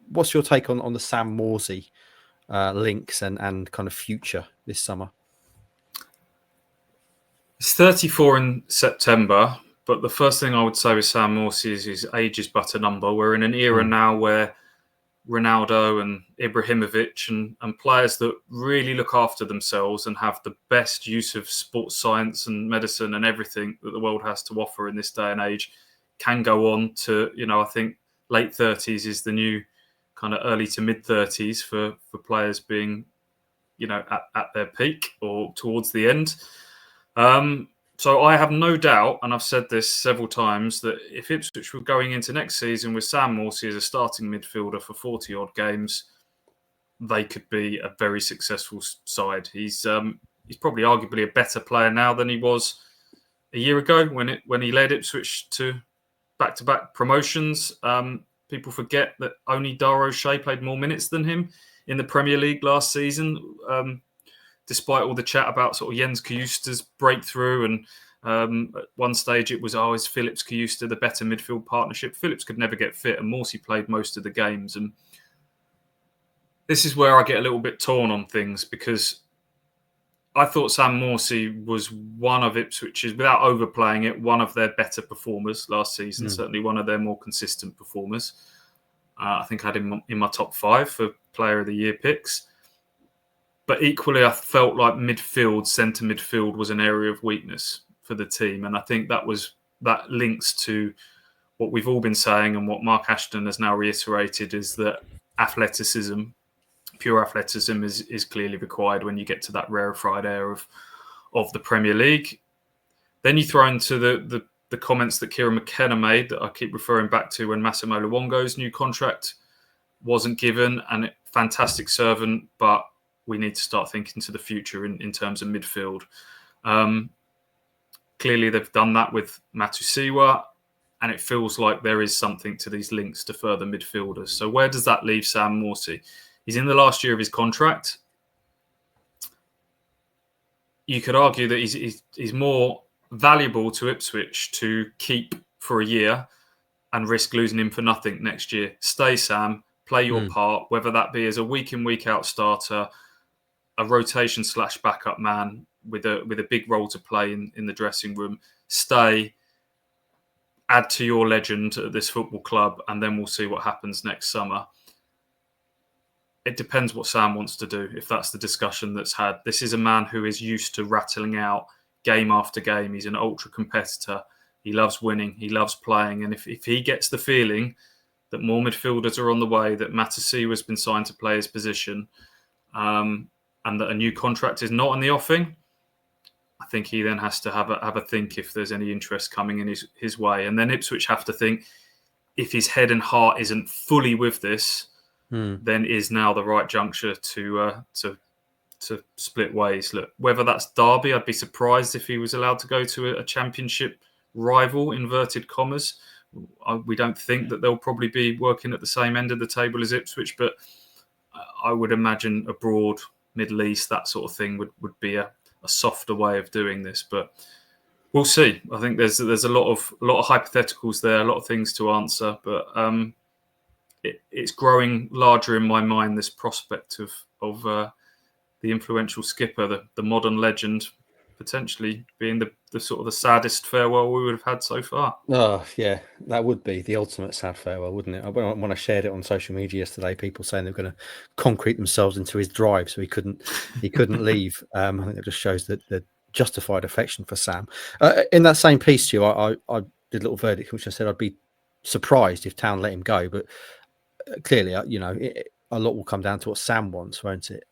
what's your take on the Sam Morsy links and kind of future this summer? He's 34 in September, but the first thing I would say with Sam Morsy is his age is but a number. We're in an era now where Ronaldo and Ibrahimovic and players that really look after themselves and have the best use of sports science and medicine and everything that the world has to offer in this day and age can go on to, I think late 30s is the new kind of early to mid 30s for players being, at their peak or towards the end. So I have no doubt, and I've said this several times, that if Ipswich were going into next season with Sam Morsy as a starting midfielder for 40-odd games, they could be a very successful side. He's probably arguably a better player now than he was a year ago when he led Ipswich to back-to-back promotions. People forget that only Dara O'Shea played more minutes than him in the Premier League last season. Despite all the chat about sort of Jens Kajusta's breakthrough, and at one stage it was, is Phillips Kajusta the better midfield partnership? Phillips could never get fit, and Morsy played most of the games. And this is where I get a little bit torn on things, because I thought Sam Morsy was one of Ipswich's, without overplaying it, one of their better performers last season, certainly one of their more consistent performers. I think I had him in my top 5 for Player of the Year picks. But equally, I felt like centre midfield was an area of weakness for the team. And I think that links to what we've all been saying, and what Mark Ashton has now reiterated, is that pure athleticism is clearly required when you get to that rarefied air of the Premier League. Then you throw into the comments that Kieran McKenna made that I keep referring back to when Massimo Luongo's new contract wasn't given, and fantastic servant, but we need to start thinking to the future in terms of midfield. Clearly, they've done that with Matusiwa, and it feels like there is something to these links to further midfielders. So where does that leave Sam Morsy? He's in the last year of his contract. You could argue that he's more valuable to Ipswich to keep for a year and risk losing him for nothing next year. Stay, Sam. Play your part, whether that be as a week in, week out starter, a rotation / backup man with a big role to play in the dressing room. Stay, add to your legend at this football club, and then we'll see what happens next summer. It depends what Sam wants to do, if that's the discussion that's had. This is a man who is used to rattling out game after game. He's an ultra competitor. He loves winning. He loves playing. And if he gets the feeling that more midfielders are on the way, that Matusiwa has been signed to play his position, and that a new contract is not in the offing, I think he then has to have a think if there's any interest coming in his way. And then Ipswich have to think, if his head and heart isn't fully with this, then is now the right juncture to split ways. Look, whether that's Derby, I'd be surprised if he was allowed to go to a championship rival, inverted commas. We don't think that they'll probably be working at the same end of the table as Ipswich, but I would imagine abroad, Middle East, that sort of thing would be a softer way of doing this. But we'll see. I think there's a lot of hypotheticals there, a lot of things to answer, but it's growing larger in my mind, this prospect of the influential skipper, the modern legend, potentially being the sort of the saddest farewell we would have had so far. Oh, yeah, that would be the ultimate sad farewell, wouldn't it? When I shared it on social media yesterday, people saying they're going to concrete themselves into his drive so he couldn't leave. I think it just shows that the justified affection for Sam. In that same piece, Stu, I did a little verdict, which I said I'd be surprised if Town let him go, but clearly, a lot will come down to what Sam wants, won't it?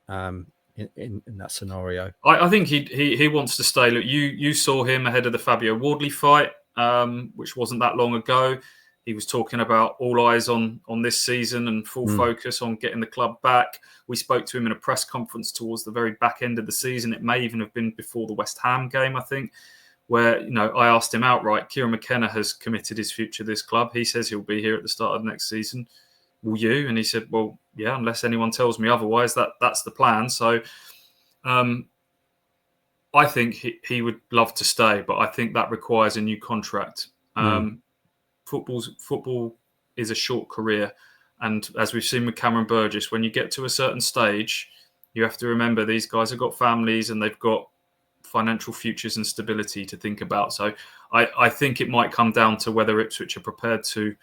In that scenario, I think he wants to stay. Look, you saw him ahead of the Fabio Wardley fight, which wasn't that long ago. He was talking about all eyes on this season and full focus on getting the club back. We spoke to him in a press conference towards the very back end of the season. It may even have been before the West Ham game, I think, where I asked him outright. Kieran McKenna has committed his future to this club. He says he'll be here at the start of next season. Will you? And he said, well, yeah, unless anyone tells me otherwise, that's the plan. So I think he would love to stay, but I think that requires a new contract. Football is a short career. And as we've seen with Cameron Burgess, when you get to a certain stage, you have to remember these guys have got families and they've got financial futures and stability to think about. So I think it might come down to whether Ipswich are prepared to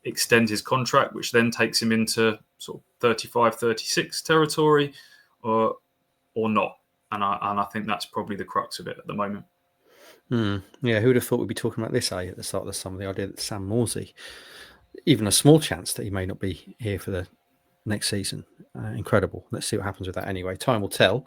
extend his contract, which then takes him into sort of 35, 36 territory, or not. And I think that's probably the crux of it at the moment. Yeah, who would have thought we'd be talking about this at the start of the summer? The idea that Sam Morsy, even a small chance that he may not be here for the next season. Incredible. Let's see what happens with that anyway. Time will tell.